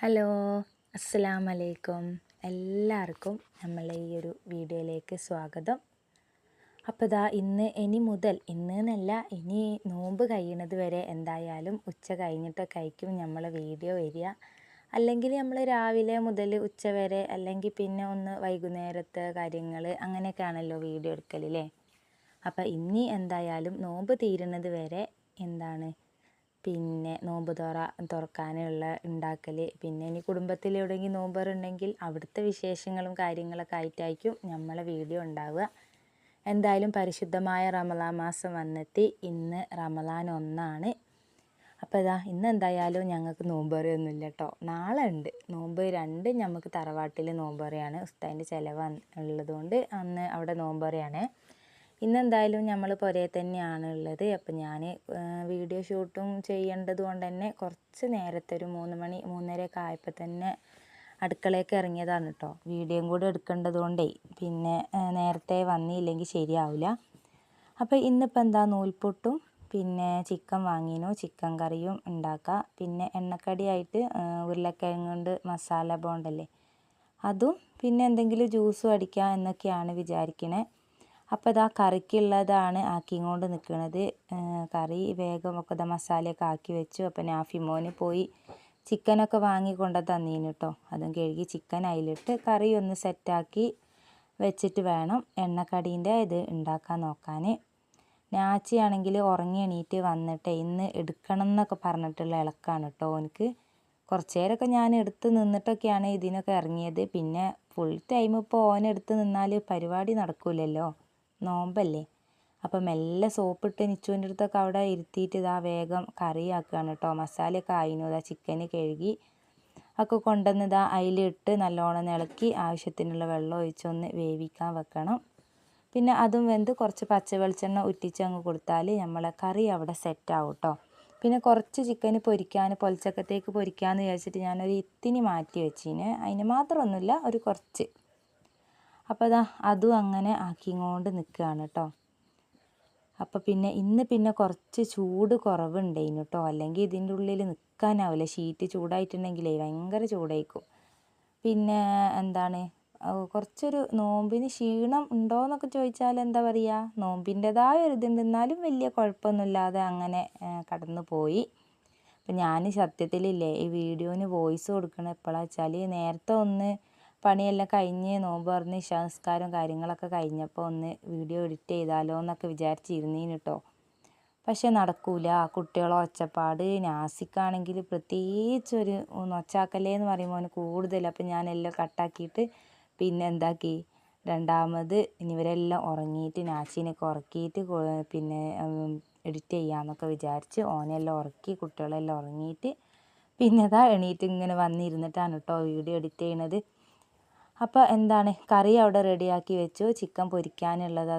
Hello, അസ്സലാമു അലൈക്കും. എല്ലാവർക്കും നമ്മളെ ഈ ഒരു വീഡിയോയിലേക്ക് സ്വാഗതം. അപ്പോൾ ഇതാ ഇനി മുതൽ എന്നല്ല ഇനി നോമ്പ് കഴിയുന്നത് വരെ എന്തായാലും ഉച്ച കഴിഞ്ഞിട്ടൊക്കെ ആയിരിക്കും നമ്മളെ വീഡിയോ വരിക. അല്ലെങ്കിൽ നമ്മൾ രാവിലെ മുതൽ ഉച്ച വരെ അല്ലെങ്കിൽ പിന്നെ ഒന്ന് വൈകുന്നേരത്തെ കാര്യങ്ങൾ അങ്ങനെയൊക്കെയാണല്ലോ വീഡിയോ എടുക്കലല്ലേ. അപ്പോൾ ഇനി എന്തായാലും നോമ്പ് തീരുന്നത് വരെ പിന്നെ നോമ്പ് തുറക്കാനുള്ള ഉണ്ടാക്കൽ, പിന്നെ ഇനി കുടുംബത്തിൽ എവിടെയെങ്കിലും നോമ്പറുണ്ടെങ്കിൽ അവിടുത്തെ വിശേഷങ്ങളും കാര്യങ്ങളൊക്കെ ആയിട്ടായിരിക്കും നമ്മളെ വീഡിയോ ഉണ്ടാവുക. എന്തായാലും പരിശുദ്ധമായ റമളാൻ മാസം വന്നെത്തി. ഇന്ന് റമളാൻ 1 അപ്പോൾ ഇന്ന് എന്തായാലും ഞങ്ങൾക്ക് നോമ്പറിയൊന്നുമില്ല കേട്ടോ. നാളെ ഉണ്ട് നോമ്പ് 2. നമുക്ക് തറവാട്ടിൽ നോമ്പറിയാണ്, ഉസ്താദിൻ്റെ ചിലവ് ഉള്ളതുകൊണ്ട് അന്ന് അവിടെ നോമ്പറിയാണ്. ഇന്നെന്തായാലും നമ്മൾ പുരയിൽ തന്നെയാണ് ഉള്ളത്. അപ്പം ഞാൻ വീഡിയോ ഷൂട്ടും ചെയ്യേണ്ടത് കൊണ്ട് തന്നെ കുറച്ച് നേരത്തെ ഒരു 3 മണി 3:30 ആയപ്പോൾ തന്നെ അടുക്കളയൊക്കെ ഇറങ്ങിയതാണ് കേട്ടോ. വീഡിയോയും കൂടെ എടുക്കേണ്ടത് കൊണ്ടേ പിന്നെ നേരത്തെ വന്നില്ലെങ്കിൽ ശരിയാവില്ല. അപ്പോൾ ഇന്നിപ്പോൾ നൂൽപുട്ടും പിന്നെ ചിക്കൻ വാങ്ങിനു, ചിക്കൻ കറിയും ഉണ്ടാക്കുക. പിന്നെ എണ്ണക്കടിയായിട്ട് ഉരുളക്കിഴങ്ങ് കൊണ്ട് മസാല ബോണ്ടല്ലേ അതും, പിന്നെ എന്തെങ്കിലും ജ്യൂസും അടിക്കുക എന്നൊക്കെയാണ് വിചാരിക്കണേ. അപ്പോൾ കറിക്കുള്ളതാണ് ആക്കിക്കൊണ്ട് നിൽക്കുന്നത്. കറി വേഗം ഒക്കെ മസാലയൊക്കെ ആക്കി വെച്ചു. അപ്പോൾ നാഫിമോന് പോയി ചിക്കനൊക്കെ വാങ്ങിക്കൊണ്ട് തന്നീന് കേട്ടോ. അതും കഴുകി ചിക്കൻ അതിലിട്ട് കറി ഒന്ന് സെറ്റാക്കി വെച്ചിട്ട് വേണം എണ്ണക്കടീൻ്റെ ഇത് ഉണ്ടാക്കാൻ നോക്കാൻ. നാച്ചിയാണെങ്കിൽ ഉറങ്ങി എണീറ്റ് വന്നിട്ട് ഇന്ന് എടുക്കണം എന്നൊക്കെ പറഞ്ഞിട്ടുള്ള ഇളക്കാണ് കേട്ടോ. എനിക്ക് കുറച്ച് നേരമൊക്കെ ഞാൻ എടുത്ത് നിന്നിട്ടൊക്കെയാണ് ഇതിനൊക്കെ ഇറങ്ങിയത്. പിന്നെ ഫുൾ ടൈം ഇപ്പോൾ ഓനെടുത്ത് നിന്നാൽ പരിപാടി നടക്കില്ലല്ലോ, നോമ്പല്ലേ. അപ്പം മെല്ലെ സോപ്പിട്ട് നിച്ചുവിൻ്റെ അടുത്തൊക്കെ അവിടെ ഇരുത്തിയിട്ട് വേഗം കറിയാക്കുകയാണ് കേട്ടോ. മസാലയൊക്കെ ആയിരുന്നു. ചിക്കന് കഴുകി ഒക്കെ കൊണ്ടുവന്ന് അതിലിട്ട് നല്ലോണം ഇളക്കി ആവശ്യത്തിനുള്ള വെള്ളം ഒഴിച്ചൊന്ന് വേവിക്കാൻ വെക്കണം. പിന്നെ അതും വെന്ത് കുറച്ച് പച്ച വെളിച്ചെണ്ണ ഉറ്റിച്ചങ്ങ് കൊടുത്താൽ നമ്മളെ കറി അവിടെ സെറ്റാവും കേട്ടോ. പിന്നെ കുറച്ച് ചിക്കന് പൊലിച്ചക്കത്തേക്ക് പൊരിക്കാമെന്ന് വിചാരിച്ചിട്ട് ഞാനൊരു ഇത്തിരി മാറ്റി വെച്ചിന്. അതിന് മാത്രമൊന്നുമില്ല, ഒരു കുറച്ച്. അപ്പോൾ അതും അങ്ങനെ ആക്കിക്കൊണ്ട് നിൽക്കുകയാണ് കേട്ടോ. അപ്പോൾ ഇന്ന് കുറച്ച് ചൂട് കുറവുണ്ടായിന് കേട്ടോ. അല്ലെങ്കിൽ ഇതിൻ്റെ ഉള്ളിൽ നിൽക്കാനാവില്ല. ഷീറ്റ് ചൂടായിട്ടുണ്ടെങ്കിലേ ഭയങ്കര ചൂടായിരിക്കും. പിന്നെ കുറച്ചൊരു നോമ്പിന് ക്ഷീണം ഉണ്ടോ എന്നൊക്കെ ചോദിച്ചാൽ എന്താ പറയുക, നോമ്പിൻ്റെതായ ഒരു ഇതുണ്ട്. എന്നാലും വലിയ കുഴപ്പമൊന്നുമില്ലാതെ അങ്ങനെ കടന്നു പോയി. അപ്പം ഞാൻ സത്യത്തിലില്ലേ ഈ വീഡിയോന് വോയിസ് കൊടുക്കണം എപ്പോഴാണെന്ന് വെച്ചാൽ നേരത്തെ ഒന്ന് പണിയെല്ലാം കഴിഞ്ഞ് നോമ്പ് തുറന്ന് നിസ്കാരവും കാര്യങ്ങളൊക്കെ കഴിഞ്ഞപ്പോൾ ഒന്ന് വീഡിയോ എഡിറ്റ് ചെയ്താലോ എന്നൊക്കെ വിചാരിച്ചിരുന്നീന് കേട്ടോ. പക്ഷെ നടക്കൂല. കുട്ടികളെ ഒച്ചപ്പാട്, നാസിക്കാണെങ്കിൽ പ്രത്യേകിച്ചൊരു ഒച്ചാക്കല്ലേ എന്ന് പറയുമ്പോൾ അവന് കൂടുതൽ. അപ്പം ഞാനെല്ലാം കട്ടാക്കിയിട്ട് പിന്നെ എന്താക്കി, രണ്ടാമത് ഇവരെല്ലാം ഉറങ്ങിയിട്ട് നാച്ചീനൊക്കെ ഉറക്കിയിട്ട് പിന്നെ എഡിറ്റ് ചെയ്യാമെന്നൊക്കെ വിചാരിച്ച് ഓനെല്ലാം ഉറക്കി കുട്ടികളെല്ലാം ഉറങ്ങിയിട്ട് പിന്നെ എണീറ്റ് ഇങ്ങനെ വന്നിരുന്നിട്ടാണ് കേട്ടോ വീഡിയോ എഡിറ്റ് ചെയ്യണത്. അപ്പോൾ കറി അവിടെ റെഡിയാക്കി വെച്ചു. ചിക്കൻ പൊരിക്കാനുള്ളത്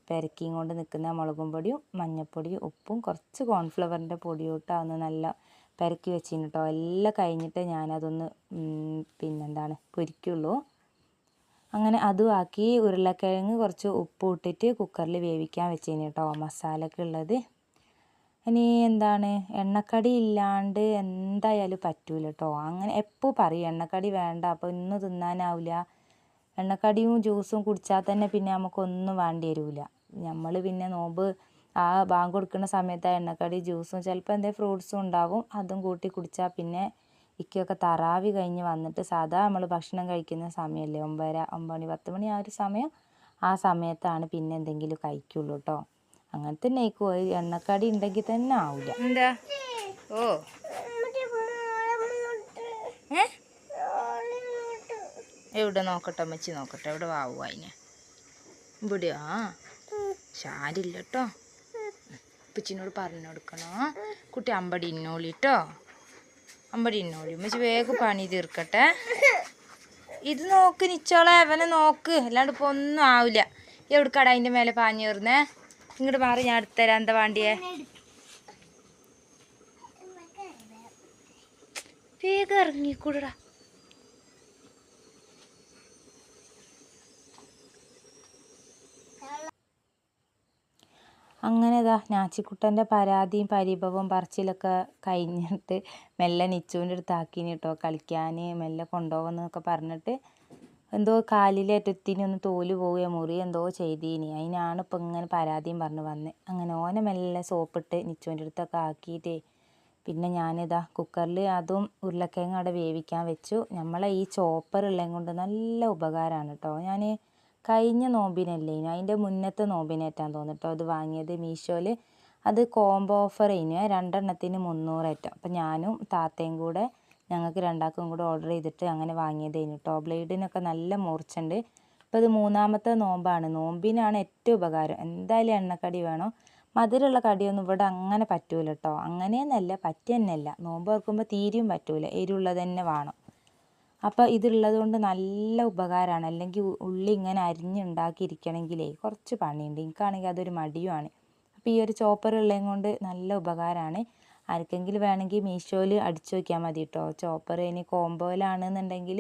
പെരക്കിയും കൊണ്ട് നിൽക്കുന്ന മുളകും പൊടിയും മഞ്ഞൾപ്പൊടിയും ഉപ്പും കുറച്ച് കോൺഫ്ലവറിൻ്റെ പൊടിയും ഇട്ടാന്ന് നല്ല പെരക്കി വെച്ചിന് കേട്ടോ. എല്ലാം കഴിഞ്ഞിട്ട് ഞാനതൊന്ന് പൊരിക്കുള്ളൂ. അങ്ങനെ അതും ആക്കി ഉരുളക്കിഴങ്ങ് കുറച്ച് ഉപ്പ് ഇട്ടിട്ട് കുക്കറിൽ വേവിക്കാൻ വെച്ചിന് കേട്ടോ, മസാലയ്ക്ക് ഉള്ളത്. ഇനി എണ്ണക്കടി ഇല്ലാണ്ട് എന്തായാലും പറ്റൂല കേട്ടോ. അങ്ങനെ എപ്പോൾ പറയും എണ്ണക്കടി വേണ്ട, അപ്പോൾ ഇന്ന് തിന്നാനാവില്ല. എണ്ണക്കടിയും ജ്യൂസും കുടിച്ചാൽ തന്നെ പിന്നെ നമുക്കൊന്നും വേണ്ടി വരില്ല. നമ്മൾ പിന്നെ നോമ്പ് ബാങ്ക് കൊടുക്കുന്ന സമയത്ത് എണ്ണക്കടി ജ്യൂസും ചിലപ്പോൾ എന്തെങ്കിലും ഫ്രൂട്ട്സും ഉണ്ടാവും, അതും കൂട്ടി കുടിച്ചാൽ പിന്നെ ഇക്കൊക്കെ തറാവി കഴിഞ്ഞ് വന്നിട്ട് സാധാ നമ്മൾ ഭക്ഷണം കഴിക്കുന്ന സമയമല്ലേ 9:30 9 മണി 10 മണി ആ ഒരു സമയം, ആ സമയത്താണ് പിന്നെ എന്തെങ്കിലും കഴിക്കുള്ളൂ കേട്ടോ. അങ്ങനെ തന്നെ ആയിക്കും. എണ്ണക്കടി ഉണ്ടെങ്കിൽ തന്നെ ആവില്ല. എന്താ എവിടെ നോക്കട്ടെ അമ്മച്ചി നോക്കട്ടെ, എവിടെ വാവുക അതിന് ഇവിടെയോ? ശാരില്ല കേട്ടോ. ഉപ്പച്ചിനോട് പറഞ്ഞു കൊടുക്കണോ കുട്ടി, അമ്പടി ഇന്നോളി കേട്ടോ, അമ്പടി ഇന്നോളി. അമ്മച്ചി വേഗം പണി തീർക്കട്ടെ. ഇത് നോക്ക് നിച്ചോളെ, അവനെ നോക്ക്, അല്ലാണ്ട് ഇപ്പോൾ ഒന്നും ആവില്ല. എവിടെക്കാടാ അതിൻ്റെ മേലെ പാഞ്ഞു കയറുന്നേ? ഇങ്ങോട്ട് മാറി, ഞാൻ എടുത്തുതരാം. എന്താ വേണ്ടിയേ? വേഗം ഇറങ്ങിക്കൂടാ. അങ്ങനെ ഇതാ ഞാച്ചിക്കുട്ടൻ്റെ പരാതിയും പരിഭവവും പറച്ചിലൊക്കെ കഴിഞ്ഞിട്ട് മെല്ലെ നിച്ചുവിൻ്റെ അടുത്ത് ആക്കിനി കേട്ടോ കളിക്കാൻ മെല്ലെ കൊണ്ടുപോകുന്നൊക്കെ പറഞ്ഞിട്ട് എന്തോ കാലിലേറ്റത്തിന് ഒന്ന് തോല് പോവുകയോ മുറി എന്തോ ചെയ്തീനി അതിനാണ് ഇപ്പം ഇങ്ങനെ പരാതിയും പറഞ്ഞു വന്നത്. അങ്ങനെ ഓനെ മെല്ലെ സോപ്പിട്ട് നിച്ചുവിൻ്റെ അടുത്തൊക്കെ ആക്കിയിട്ട് പിന്നെ ഞാനിതാ കുക്കറിൽ അതും ഉരുളക്കിഴങ്ങ് അവിടെ വേവിക്കാൻ വെച്ചു. നമ്മളെ ഈ ചോപ്പർ ഉള്ളത് കൊണ്ട് നല്ല ഉപകാരമാണ് കേട്ടോ. ഞാൻ കഴിഞ്ഞ നോമ്പിനല്ലേ അതിൻ്റെ മുന്നത്തെ നോമ്പിനേറ്റാൻ തോന്നിട്ടോ അത് വാങ്ങിയത് മീഷോയിൽ. അത് കോംബോ ഓഫർ കഴിഞ്ഞു 2 300 ഏറ്റം. അപ്പം ഞാനും താത്തയും കൂടെ ഞങ്ങൾക്ക് രണ്ടാൾക്കും കൂടെ ഓർഡർ ചെയ്തിട്ട് അങ്ങനെ വാങ്ങിയതേനു കേട്ടോ. ബ്ലേഡിനൊക്കെ നല്ല മൂർച്ചുണ്ട്. ഇപ്പോൾ ഇത് 3ാമത്തെ നോമ്പാണ്. നോമ്പിനാണ് ഏറ്റവും ഉപകാരം. എന്തായാലും എണ്ണക്കടി വേണം. മധുരമുള്ള കടിയൊന്നും ഇവിടെ അങ്ങനെ പറ്റൂല കേട്ടോ. അങ്ങനെയെന്നല്ല പറ്റുന്നല്ല. നോമ്പ് തുറക്കുമ്പോൾ തീരെയും പറ്റൂല. എരിവുള്ളത് തന്നെ വേണം. അപ്പോൾ ഇതുള്ളത് കൊണ്ട് നല്ല ഉപകാരമാണ്. അല്ലെങ്കിൽ ഉള്ളി ഇങ്ങനെ അരിഞ്ഞുണ്ടാക്കിയിരിക്കണമെങ്കിലേ കുറച്ച് പണിയുണ്ട്. എനിക്കാണെങ്കിൽ അതൊരു മടിയുമാണ്. അപ്പോൾ ഈ ഒരു ചോപ്പർ ഉള്ളത് കൊണ്ട് നല്ല ഉപകാരമാണ്. ആർക്കെങ്കിലും വേണമെങ്കിൽ മീഷോയിൽ അടിച്ചു നോക്കിയാൽ മതി കേട്ടോ. ചോപ്പർ ഇനി കോംബോയിലാണെന്നുണ്ടെങ്കിൽ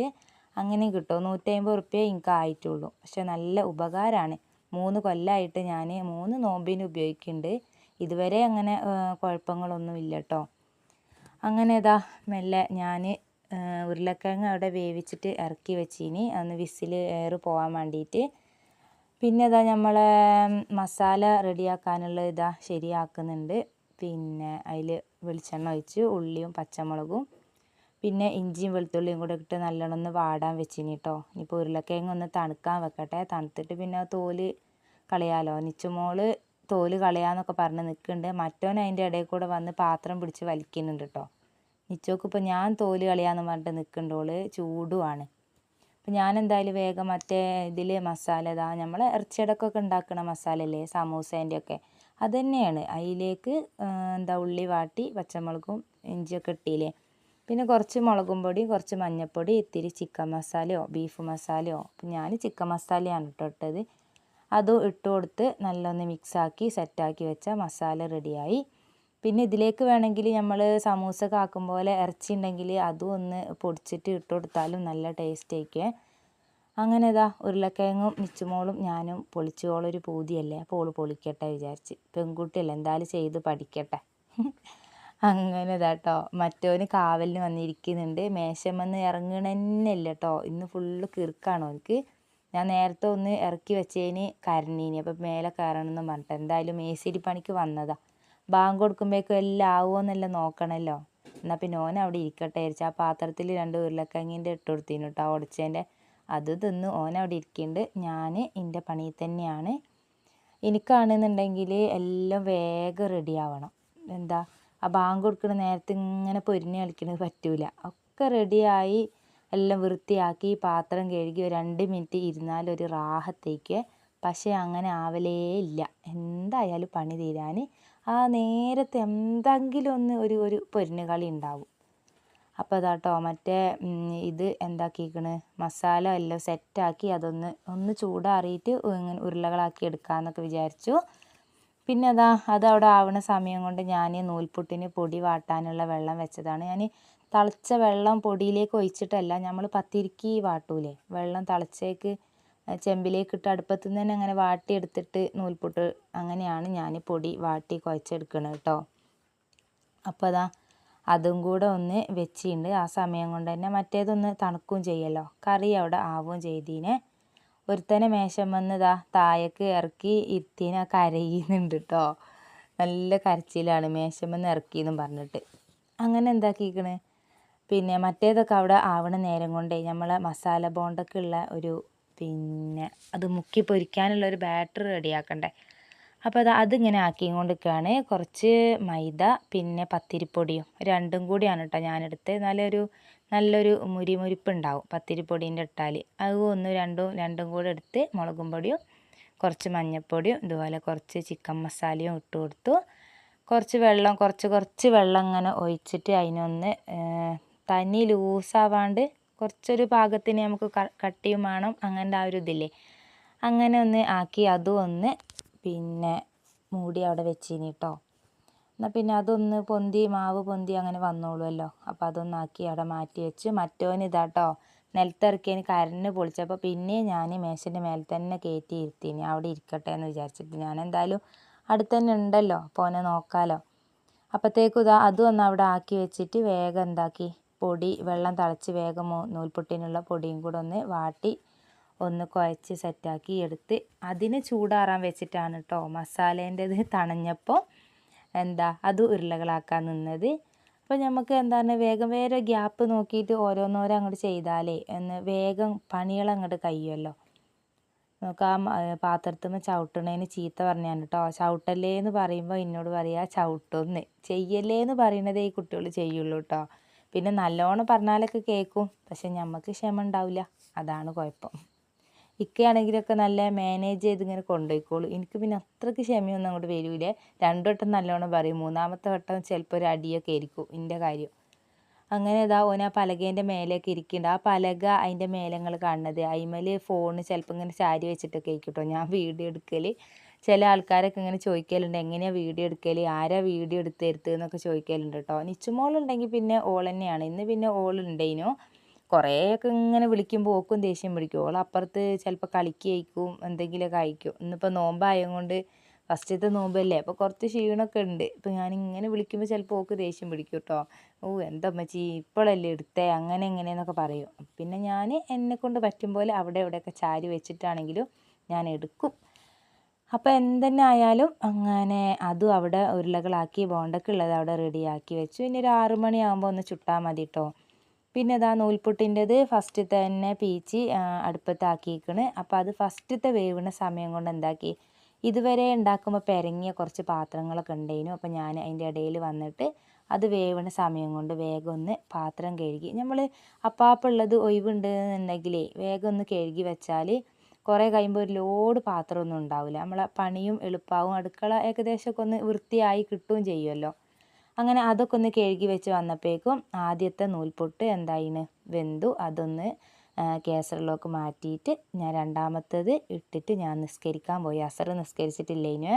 അങ്ങനെയും കിട്ടും. 150 റുപ്യ എനിക്ക് ആയിട്ടുള്ളൂ. പക്ഷെ നല്ല ഉപകാരമാണ്. 3 കൊല്ലമായിട്ട് ഞാൻ 3 നോമ്പിന് ഉപയോഗിക്കുന്നുണ്ട്. ഇതുവരെ അങ്ങനെ കുഴപ്പങ്ങളൊന്നും ഇല്ല കേട്ടോ. അങ്ങനെ ഇതാ മെല്ലെ ഞാൻ ഉരുളക്കിഴങ്ങ് അവിടെ വേവിച്ചിട്ട് ഇറക്കി വെച്ചിനി ഒന്ന് വിസിൽ എയർ പോകാൻ വേണ്ടിയിട്ട്. പിന്നെ ഇതാ നമ്മളെ മസാല റെഡിയാക്കാനുള്ള ഇതാ ശരിയാക്കുന്നുണ്ട്. പിന്നെ അതിൽ വെളിച്ചെണ്ണ ഒഴിച്ച് ഉള്ളിയും പച്ചമുളകും പിന്നെ ഇഞ്ചിയും വെളുത്തുള്ളിയും കൂടെ ഇട്ട് നല്ലോണം ഒന്ന് വാടാൻ വെച്ചിനി കേട്ടോ. ഇനിയിപ്പോൾ ഉരുളക്കിഴങ്ങ് ഒന്ന് തണുക്കാൻ വെക്കട്ടെ. തണുത്തിട്ട് പിന്നെ തോല് കളയാലോ. നിച്ചുമോള് തോല് കളയാന്നൊക്കെ പറഞ്ഞ് നിൽക്കുന്നുണ്ട്. മറ്റോൻ അതിൻ്റെ ഇടയിൽ കൂടെ വന്ന് പാത്രം പിടിച്ച് വലിക്കുന്നുണ്ട് കേട്ടോ. നിച്ചോക്ക് ഇപ്പോൾ ഞാൻ തോല് കളയാന്ന് പറഞ്ഞിട്ട് നിൽക്കുന്നുണ്ടോള് ചൂടുമാണ്. അപ്പം ഞാൻ എന്തായാലും വേഗം മറ്റേ ഇതിൽ മസാല ഇതാ നമ്മൾ ഇറച്ചിയടക്കൊക്കെ ഉണ്ടാക്കുന്ന മസാല അല്ലേ സമൂസേൻ്റെ ഒക്കെ അത് തന്നെയാണ്. അതിലേക്ക് ഉള്ളി വാട്ടി പച്ചമുളകും ഇഞ്ചിയൊക്കെ ഇട്ടില്ലേ. പിന്നെ കുറച്ച് മുളകും പൊടി കുറച്ച് മഞ്ഞൾപ്പൊടി ഇത്തിരി ചിക്കൻ മസാലയോ ബീഫ് മസാലയോ. അപ്പം ഞാൻ ചിക്കൻ മസാലയാണ് ഇട്ടത്. അതും ഇട്ട് കൊടുത്ത് നല്ലൊന്ന് മിക്സാക്കി സെറ്റാക്കി വെച്ച മസാല റെഡിയായി. പിന്നെ ഇതിലേക്ക് വേണമെങ്കിൽ നമ്മൾ സമൂസയൊക്കെ ആക്കും പോലെ ഇറച്ചി ഉണ്ടെങ്കിൽ അതും ഒന്ന് പൊടിച്ചിട്ട് ഇട്ട് കൊടുത്താലും നല്ല ടേസ്റ്റ് ആയിരിക്കും. അങ്ങനെ ഇതാ ഉരുളക്കിഴങ്ങും നിച്ചുമോളും ഞാനും പൊളിച്ചോളൊരു പൂതിയല്ലേ. അപ്പോൾ ഓള് പൊളിക്കട്ടെ വിചാരിച്ച്. പെൺകുട്ടിയല്ലേ എന്തായാലും ചെയ്ത് പഠിക്കട്ടെ. അങ്ങനെ ഇതാട്ടോ മറ്റോന് കാവലിന് വന്നിരിക്കുന്നുണ്ട്. മേശമെന്ന് ഇറങ്ങണന്നെ ഇല്ല കേട്ടോ. ഇന്ന് ഫുള്ള് കിറുക്കാണോ എനിക്ക്. ഞാൻ നേരത്തെ ഒന്ന് ഇറക്കി വെച്ചതിന് കരഞ്ഞീനി. അപ്പം മേലെ കയറണമെന്ന് പറഞ്ഞിട്ട് എന്തായാലും മേശിരി പണിക്ക് വന്നതാ. ബാങ്ക് കൊടുക്കുമ്പോഴേക്കും എല്ലാം ആവുമോയെന്നെല്ലാം നോക്കണമല്ലോ. എന്നാൽ പിന്നെ ഓൻ അവിടെ ഇരിക്കട്ടെ വിചാരിച്ചു. ആ പാത്രത്തിൽ 2 ഉരുളക്കിഴങ്ങിൻ്റെ ഇട്ട് കൊടുത്തിനു കേട്ടോ ഉടച്ചതിൻ്റെ. അത് തിന്ന് ഓൻ അവിടെ ഇരിക്കുന്നുണ്ട്. ഞാൻ എൻ്റെ പണിയിൽ തന്നെയാണ്. എനിക്കാണെന്നുണ്ടെങ്കിൽ എല്ലാം വേഗം റെഡി ആവണം. എന്താ ആ ബാങ്ക് കൊടുക്കുന്ന നേരത്തെ ഇങ്ങനെ പൊരിഞ്ഞ് കളിക്കുന്നത് പറ്റൂല. ഒക്കെ റെഡിയായി എല്ലാം വൃത്തിയാക്കി പാത്രം കഴുകി 2 മിനിറ്റ് ഇരുന്നാലൊരു റാഹത്തേക്ക്. പക്ഷേ അങ്ങനെ ആവലേ ഇല്ല. എന്തായാലും പണി തീരാൻ ആ നേരത്തെ എന്തെങ്കിലും ഒന്ന് ഒരു പൊരിഞ്ഞ കളി ഉണ്ടാവും. അപ്പോൾ അതാട്ടോ മറ്റേ ഇത് എന്താക്കിക്കണ് മസാല എല്ലാം സെറ്റാക്കി ഒന്ന് ചൂടാറിയിട്ട് ഇങ്ങനെ ഉരുളകളാക്കി എടുക്കാമെന്നൊക്കെ വിചാരിച്ചു. പിന്നെ അതവിടെ ആവണ സമയം കൊണ്ട് ഞാൻ നൂൽപുട്ടിന് പൊടി വാട്ടാനുള്ള വെള്ളം വെച്ചതാണ്. ഞാൻ തിളച്ച വെള്ളം പൊടിയിലേക്ക് ഒഴിച്ചിട്ടല്ല. നമ്മൾ പത്തിരിക്ക് വാട്ടൂലേ വെള്ളം തിളച്ചേക്ക് ചെമ്പിലേക്ക് ഇട്ട് അടുപ്പത്തു നിന്ന് തന്നെ അങ്ങനെ വാട്ടിയെടുത്തിട്ട് നൂൽപുട്ട് അങ്ങനെയാണ് ഞാൻ പൊടി വാട്ടി കുഴച്ചെടുക്കണത് കേട്ടോ. അപ്പോൾ അതും കൂടെ ഒന്ന് വെച്ചിട്ടുണ്ട്. ആ സമയം കൊണ്ട് തന്നെ മറ്റേതൊന്ന് തണുക്കുകയും ചെയ്യല്ലോ. കറി അവിടെ ആവുകയും ചെയ്തീനെ. ഒരുത്തനെ മേശമെന്ന് താഴേക്ക് ഇറക്കി ഇരുത്തീനെ കരയുന്നുണ്ട് കേട്ടോ. നല്ല കരച്ചിലാണ് മേശമെന്ന് ഇറക്കിയെന്നും പറഞ്ഞിട്ട്. അങ്ങനെ എന്താക്കിക്കണ് പിന്നെ മറ്റേതൊക്കെ അവിടെ ആവണ നേരം കൊണ്ടേ നമ്മളെ മസാല ബോണ്ടൊക്കെ ഉള്ള ഒരു പിന്നെ അത് മുക്കി പൊരിക്കാനുള്ള ഒരു ബാറ്റർ റെഡിയാക്കണ്ടേ. അപ്പോൾ അതിങ്ങനെ ആക്കിയും കൊണ്ടിരിക്കുകയാണ്. കുറച്ച് മൈദ പിന്നെ പത്തിരിപ്പൊടിയും രണ്ടും കൂടിയാണ് കേട്ടോ ഞാനെടുത്ത്. നല്ലൊരു മുരിപ്പുണ്ടാവും പത്തിരിപ്പൊടീൻ്റെ ഇട്ടാൽ. അത് രണ്ടും കൂടെ എടുത്ത് മുളകും പൊടിയും കുറച്ച് മഞ്ഞൾപ്പൊടിയും ഇതുപോലെ കുറച്ച് ചിക്കൻ മസാലയും ഇട്ട് കൊടുത്തു. കുറച്ച് വെള്ളം ഇങ്ങനെ ഒഴിച്ചിട്ട് അതിനൊന്ന് തനി ലൂസാവാണ്ട് കുറച്ചൊരു പാകത്തിന് നമുക്ക് കട്ടിയും വേണം. അങ്ങനത്തെ ആ ഒരു ഇതില്ലേ അങ്ങനെ ഒന്ന് ആക്കി അതും ഒന്ന് പിന്നെ മൂടി അവിടെ വെച്ചിനി കേട്ടോ. എന്നാൽ പിന്നെ അതൊന്ന് മാവ് പൊന്തി അങ്ങനെ വന്നോളുമല്ലോ. അപ്പോൾ അതൊന്നാക്കി അവിടെ മാറ്റി വെച്ച് മറ്റോന് ഇതാട്ടോ നിലത്തിറക്കിയതിന് കരഞ്ഞ് പൊളിച്ചപ്പോൾ പിന്നെ ഞാൻ മേശൻ്റെ മേലെ തന്നെ കയറ്റി ഇരുത്തിന് അവിടെ ഇരിക്കട്ടെ എന്ന് വിചാരിച്ചിട്ട്. ഞാൻ എന്തായാലും അടുത്ത് തന്നെ ഉണ്ടല്ലോ, അപ്പോൾ ഓനെ നോക്കാമല്ലോ. അപ്പോഴത്തേക്കും ഇതാ അതും ഒന്ന് അവിടെ ആക്കി വെച്ചിട്ട് വേഗം എന്താക്കി, വെള്ളം തിളച്ച് വേഗം നൂൽപുട്ടിനുള്ള പൊടിയും കൂടെ ഒന്ന് വാട്ടി ഒന്ന് കുഴച്ച് സെറ്റാക്കി എടുത്ത് അതിന് ചൂടാറാൻ വെച്ചിട്ടാണ് കേട്ടോ മസാലേൻ്റെത് തണഞ്ഞപ്പോൾ അത് ഉരുളകളാക്കാൻ നിന്നത്. അപ്പോൾ നമുക്ക് എന്താണ് വേഗം ഗ്യാപ്പ് നോക്കിയിട്ട് ഓരോന്നോരോ അങ്ങോട്ട് ചെയ്താലേ വേഗം പണികൾ അങ്ങോട്ട് കഴിയുമല്ലോ. നമുക്ക് ആ പാത്രത്തുമ്മ ചവിട്ടണേന് ചീത്ത പറഞ്ഞാണ് കേട്ടോ. ചവിട്ടല്ലേ എന്ന് പറയുമ്പോൾ എന്നോട് പറയുക ചവിട്ടൊന്ന്, ചെയ്യല്ലേ എന്ന് പറയണതേ ഈ കുട്ടികൾ ചെയ്യുള്ളൂ കേട്ടോ. പിന്നെ നല്ലോണം പറഞ്ഞാലൊക്കെ കേൾക്കും, പക്ഷെ നമുക്ക് ക്ഷമ ഉണ്ടാവില്ല, അതാണ് കുഴപ്പം. ഇക്കയാണെങ്കിലൊക്കെ നല്ല മാനേജ് ചെയ്ത് ഇങ്ങനെ കൊണ്ടുപോയിക്കോളൂ. എനിക്ക് പിന്നെ അത്രയ്ക്ക് ക്ഷമയൊന്നും അങ്ങോട്ട് വരില്ലേ. 2 വട്ടം നല്ലോണം പറയും, 3ാമത്തെ വട്ടം ചിലപ്പോൾ ഒരു അടിയൊക്കെ ആയിരിക്കും എൻ്റെ കാര്യം. അങ്ങനെ ഓൻ ആ പലകേൻ്റെ മേലെയൊക്കെ ഇരിക്കുന്നുണ്ട്. ആ പലക അതിൻ്റെ മേലെ നിങ്ങൾ കാണുന്നത്, അതിന്മേൽ ഫോണ് ചിലപ്പോൾ ഇങ്ങനെ ചാരി വെച്ചിട്ടൊക്കെ ആയിരിക്കും കേട്ടോ ഞാൻ വീഡിയോ എടുക്കൽ. ചില ആൾക്കാരൊക്കെ ഇങ്ങനെ ചോദിക്കലുണ്ട്, എങ്ങനെയാണ് വീഡിയോ എടുക്കൽ, ആരാ വീഡിയോ എടുത്തെടുത്ത് എന്നൊക്കെ ചോദിക്കലുണ്ട് കേട്ടോ. നിച്ചുമോളുണ്ടെങ്കിൽ പിന്നെ ഓൾ തന്നെയാണ്. ഇന്ന് പിന്നെ ഓളുണ്ടേനു. കുറേയൊക്കെ ഇങ്ങനെ വിളിക്കുമ്പോൾ ഓക്കും ദേഷ്യം പിടിക്കും. ഓൾ അപ്പുറത്ത് ചിലപ്പോൾ കളിക്കുകയായിരിക്കും, എന്തെങ്കിലുമൊക്കെ അയക്കും. ഇന്നിപ്പോൾ നോമ്പായതുകൊണ്ട് ഫസ്റ്റത്തെ നോമ്പല്ലേ, അപ്പോൾ കുറച്ച് ക്ഷീണമൊക്കെ ഉണ്ട്. ഇപ്പോൾ ഞാനിങ്ങനെ വിളിക്കുമ്പോൾ ചിലപ്പോൾ ഓക്ക് ദേഷ്യം പിടിക്കും കേട്ടോ. എന്താ അമ്മച്ചി ഇപ്പോഴല്ലേ എടുത്തേ, അങ്ങനെ എങ്ങനെയെന്നൊക്കെ പറയും. പിന്നെ ഞാൻ എന്നെക്കൊണ്ട് പറ്റും പോലെ അവിടെ ഇവിടെയൊക്കെ ചാരി വെച്ചിട്ടാണെങ്കിലും ഞാൻ എടുക്കും. അപ്പോൾ എന്തെന്നെ ആയാലും അങ്ങനെ അതും അവിടെ ഉരുളകളാക്കി ബോണ്ടക്കുള്ളത് അവിടെ റെഡിയാക്കി വെച്ചു. ഇനി ഒരു 6 മണിയാകുമ്പോൾ ഒന്ന് ചുട്ടാൽ മതി കേട്ടോ. പിന്നെ നൂൽപുട്ടിൻ്റെത് ഫസ്റ്റ് തന്നെ പീച്ച് അടുപ്പത്താക്കിയിരിക്കണ്. അപ്പോൾ അത് ഫസ്റ്റത്തെ വേവുന്ന സമയം കൊണ്ട് എന്താക്കി, ഇതുവരെ ഉണ്ടാക്കുമ്പോൾ പെരങ്ങിയ കുറച്ച് പാത്രങ്ങളൊക്കെ ഉണ്ടായിരുന്നു. അപ്പോൾ ഞാൻ അതിൻ്റെ ഇടയിൽ വന്നിട്ട് അത് വേവുന്ന സമയം കൊണ്ട് വേഗം ഒന്ന് പാത്രം കഴുകി, നമ്മൾ അപ്പാപ്പുള്ളത് ഒഴിവുണ്ട് എന്നുണ്ടെങ്കിലേ വേഗം ഒന്ന് കഴുകി വെച്ചാൽ കുറേ കഴിയുമ്പോൾ ഒരു ലോഡ് പാത്രമൊന്നും ഉണ്ടാവില്ല. നമ്മളെ പണിയും എളുപ്പമാവും, അടുക്കള ഏകദേശമൊക്കെ ഒന്ന് വൃത്തിയായി കിട്ടുകയും ചെയ്യുമല്ലോ. അങ്ങനെ അതൊക്കെ ഒന്ന് കഴുകി വെച്ച് വന്നപ്പോഴേക്കും ആദ്യത്തെ നൂൽപുട്ട് എന്തായിന് വെന്തു. അതൊന്ന് കേസറിലേക്ക് മാറ്റിയിട്ട് ഞാൻ രണ്ടാമത്തേത് ഇട്ടിട്ട് ഞാൻ നിസ്കരിക്കാൻ പോയി. അസർ നിസ്കരിച്ചിട്ടില്ലേനു.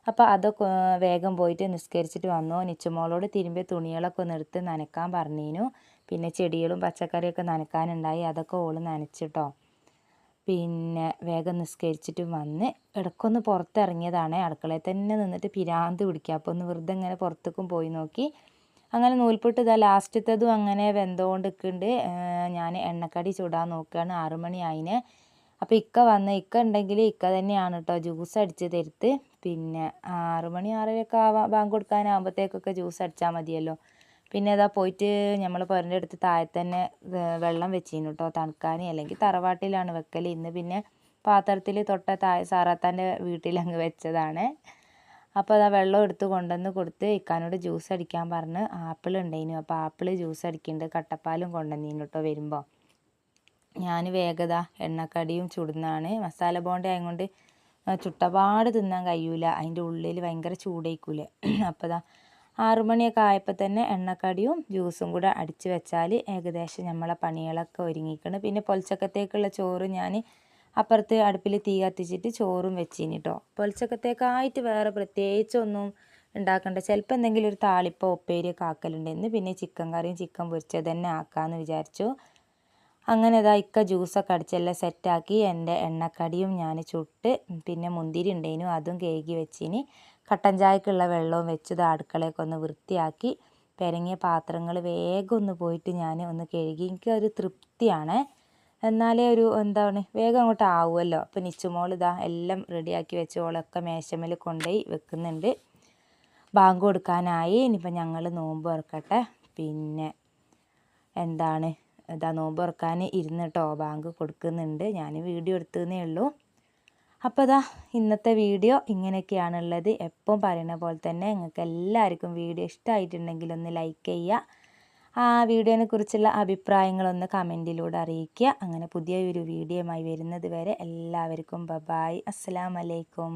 അപ്പോൾ അതൊക്കെ വേഗം പോയിട്ട് നിസ്കരിച്ചിട്ട് വന്നു. നിച്ചുമോളോട് തിരുമ്പിയ തുണികളൊക്കെ ഒന്ന് എടുത്ത് നനക്കാൻ പറഞ്ഞിരുന്നു. പിന്നെ ചെടികളും പച്ചക്കറിയൊക്കെ നനക്കാനുണ്ടായി, അതൊക്കെ ഓള് നനച്ചിട്ടോ. പിന്നെ വേഗം നിസ്കരിച്ചിട്ടും വന്ന് ഇടയ്ക്കൊന്ന് പുറത്തിറങ്ങിയതാണ്. അടുക്കളയിൽ തന്നെ നിന്നിട്ട് പിരാന്ത് പിടിക്കുക. അപ്പോൾ ഒന്ന് വെറുതെ ഇങ്ങനെ പുറത്തേക്കും പോയി നോക്കി. അങ്ങനെ നൂൽപുട്ട് ലാസ്റ്റത്തതും അങ്ങനെ വെന്തുകൊണ്ട് നിൽക്കുന്നുണ്ട്. ഞാൻ എണ്ണക്കടി ചൂടാൻ നോക്കുകയാണ്. 6 മണി ആയിന്. അപ്പോൾ ഇക്ക ഉണ്ടെങ്കിൽ ഇക്ക തന്നെയാണ് കേട്ടോ ജ്യൂസ് അടിച്ച് തരുത്ത്. പിന്നെ 6 മണി 6:30 ബാങ്ക് കൊടുക്കാനാകുമ്പോഴത്തേക്കൊക്കെ ജ്യൂസ് അടിച്ചാൽ മതിയല്ലോ. പിന്നെ പോയിട്ട് നമ്മൾ പുരൻ്റെ അടുത്ത് താഴെ തന്നെ വെള്ളം വെച്ചിരുന്നു കേട്ടോ തണുക്കാൻ. അല്ലെങ്കിൽ തറവാട്ടിലാണ് വെക്കൽ. ഇന്ന് പിന്നെ പാത്രത്തിൽ തൊട്ട താഴെ സാറാത്താൻ്റെ വീട്ടിലങ്ങ് വെച്ചതാണ്. അപ്പോൾ വെള്ളം എടുത്ത് കൊണ്ടുവന്ന് കൊടുത്ത് ഇക്കാനോട് ജ്യൂസ് അടിക്കാൻ പറഞ്ഞ്. ആപ്പിൾ ഉണ്ടായിരുന്നു, അപ്പോൾ ആപ്പിൾ ജ്യൂസ് അടിക്കുന്നുണ്ട്. കട്ടപ്പാലും കൊണ്ടുവന്നിരുന്നു കേട്ടോ വരുമ്പോൾ. ഞാൻ വേഗത എണ്ണക്കടിയും ചുടുന്നതാണ്. മസാല ബോണ്ട ആയതുകൊണ്ട് ചുട്ടപാട് തിന്നാൻ കഴിയൂല, അതിൻ്റെ ഉള്ളിൽ ഭയങ്കര ചൂടായിക്കൂലേ. അപ്പോൾ 6 മണിയൊക്കെ ആയപ്പോൾ തന്നെ എണ്ണക്കടിയും ജ്യൂസും കൂടെ അടിച്ച് വെച്ചാൽ ഏകദേശം നമ്മളെ പണികളൊക്കെ ഒരുങ്ങിക്കണം. പിന്നെ പൊലച്ചക്കത്തേക്കുള്ള ചോറ് ഞാൻ അപ്പുറത്ത് അടുപ്പിൽ തീ കത്തിച്ചിട്ട് ചോറും വെച്ചിന് കേട്ടോ. പൊലച്ചക്കത്തേക്കായിട്ട് വേറെ പ്രത്യേകിച്ചൊന്നും ഉണ്ടാക്കണ്ട. ചിലപ്പോൾ എന്തെങ്കിലും ഒരു താളിപ്പോ ഉപ്പേരിയൊക്കെ ആക്കലുണ്ടെന്ന്. പിന്നെ ചിക്കൻ കറിയും ചിക്കൻ പൊരിച്ചത് തന്നെ ആക്കാമെന്ന് വിചാരിച്ചു. അങ്ങനെ ഇക്ക ജ്യൂസൊക്കെ അടിച്ചെല്ലാം സെറ്റാക്കി. എൻ്റെ എണ്ണക്കടിയും ഞാൻ ചുട്ട്. പിന്നെ മുന്തിരി ഉണ്ടായിരുന്നു, അതും കഴുകി വെച്ചിന്. കട്ടൻ ചായക്കുള്ള വെള്ളവും വെച്ചത് അടുക്കളയൊക്കെ ഒന്ന് വൃത്തിയാക്കി. പെരങ്ങിയ പാത്രങ്ങൾ വേഗം ഒന്ന് പോയിട്ട് ഞാൻ ഒന്ന് കഴുകി. എനിക്കൊരു തൃപ്തിയാണ്, എന്നാലേ ഒരു എന്താണ് വേഗം അങ്ങോട്ട് ആവുമല്ലോ. അപ്പോൾ നിച്ചുമോൾ എല്ലാം റെഡിയാക്കി വെച്ച് ഓളൊക്കെ മേശമേൽ കൊണ്ടുപോയി വെക്കുന്നുണ്ട്. ബാങ്ക് കൊടുക്കാനായി. ഇനിയിപ്പോൾ ഞങ്ങൾ നോമ്പ് തുറക്കട്ടെ. പിന്നെ എന്താണ് നോമ്പ് തുറക്കാൻ ഇരുന്നിട്ടോ ബാങ്ക് കൊടുക്കുന്നുണ്ട്. ഞാൻ വീഡിയോ എടുത്തതേ ഉള്ളൂ. അപ്പോൾ ഇന്നത്തെ വീഡിയോ ഇങ്ങനെയൊക്കെയാണുള്ളത്. എപ്പം പറയുന്ന പോലെ തന്നെ നിങ്ങൾക്ക് എല്ലാവർക്കും വീഡിയോ ഇഷ്ടമായിട്ടുണ്ടെങ്കിൽ ഒന്ന് ലൈക്ക് ചെയ്യുക. ആ വീഡിയോനെ കുറിച്ചുള്ള അഭിപ്രായങ്ങളൊന്ന് കമൻറ്റിലൂടെ അറിയിക്കുക. അങ്ങനെ പുതിയൊരു വീഡിയോയുമായി വരുന്നത് വരെ എല്ലാവർക്കും ബൈ. അസ്സലാമു അലൈക്കും.